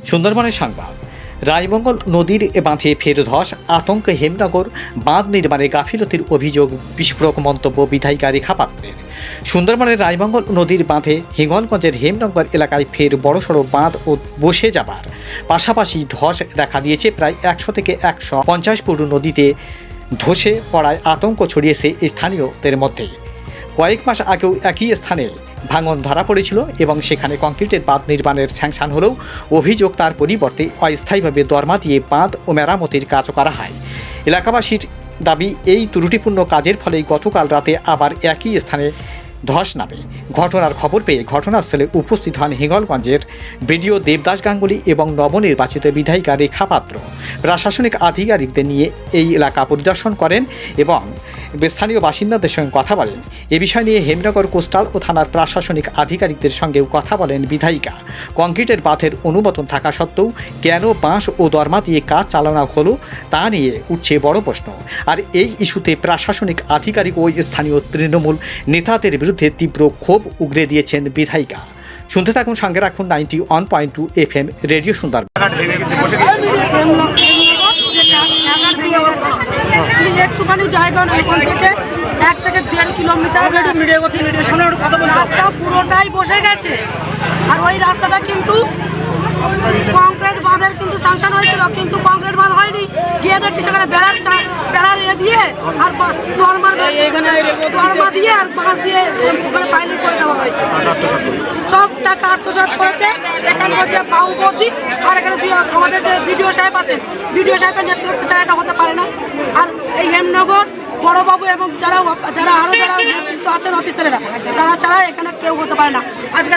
সুন্দরবনের সংবাদ। রায়মঙ্গল নদীর বাঁধে ফের ধস, আতঙ্কে হেমনগর। বাঁধ নির্মাণে গাফিলতির অভিযোগ, বিস্ফোরক মন্তব্য বিধায়িকা রেখা পাত্রের। সুন্দরবনের রায়মঙ্গল নদীর বাঁধে হিঙ্গলগঞ্জের হেমনগর এলাকায় ফের বড়সড় বাঁধ ও বসে যাবার পাশাপাশি ধস দেখা দিয়েছে। প্রায় 100 থেকে 150 ফুট নদীতে ধসে পড়ায় আতঙ্ক ছড়িয়েছে স্থানীয়দের মধ্যে। কয়েক মাস আগেও একই স্থানে ভাঙন ধরা পড়েছিল এবং সেখানে কংক্রিটের বাঁধ নির্মাণের স্যাংশন হলেও অভিযোগ তার পরিবর্তে অস্থায়ীভাবে দরমা দিয়ে বাঁধ ও মেরামতির কাজ করা হয়। এলাকাবাসীর দাবি, এই ত্রুটিপূর্ণ কাজের ফলেই গতকাল রাতে আবার একই স্থানে ধস নামে। ঘটনার খবর পেয়ে ঘটনাস্থলে উপস্থিত হন হিঙ্গলগঞ্জের বিডিও দেবদাস গাঙ্গুলি এবং নবনির্বাচিত বিধায়িকা রেখা পাত্র। প্রশাসনিক আধিকারিকদের নিয়ে এই এলাকা পরিদর্শন করেন এবং স্থানীয় বাসিন্দাদের সঙ্গে কথা বলেন। এ বিষয় নিয়ে হেমনগর কোস্টাল ও থানার প্রশাসনিক আধিকারিকদের সঙ্গেও কথা বলেন বিধায়িকা। কংক্রিটের বাঁধের অনুমোদন থাকা সত্ত্বেও কেন বাঁশ ও দরমা দিয়ে কাজ চালানো হলো তা নিয়ে উঠছে বড় প্রশ্ন। আর এই ইস্যুতে প্রশাসনিক আধিকারিক ও স্থানীয় তৃণমূল নেতাদের বিরুদ্ধে তীব্র ক্ষোভ উগরে দিয়েছেন বিধায়িকা। শুনতে থাকুন, সঙ্গে রাখুন 91.2 FM রেডিও সুন্দরবন। একটুখানি জায়গা নয়, ওখান থেকে 1 থেকে 1.5 কিলোমিটার রাস্তা পুরোটাই বসে গেছে। আর ওই রাস্তাটা কিন্তু কংক্রিট বাঁধের কিন্তু স্যাংশন হয়েছিল, কিন্তু কংক্রিট বাঁধ হয়নি। গিয়ে দেখছি সেখানে বেড়া দিয়ে আর দরমা দিয়ে আর বাঁশ দিয়ে ওখানে পাইলিং করে দেওয়া হয়েছে। সব টাকা আত্মসাৎ করেছে। এখানে হচ্ছে বাহুপতি আর এখানে আমাদের যে বিডিও সাহেব আছেন, বিডিও সাহেবের নেতৃত্বে ছাড়া এটা হতে পারে না। আর এই হেমনগর বড়বাবু এবং যারা আরো যারা নেতৃত্ব আছেন অফিসারেরা, তারা ছাড়া এখানে কেউ হতে পারে না। আজকে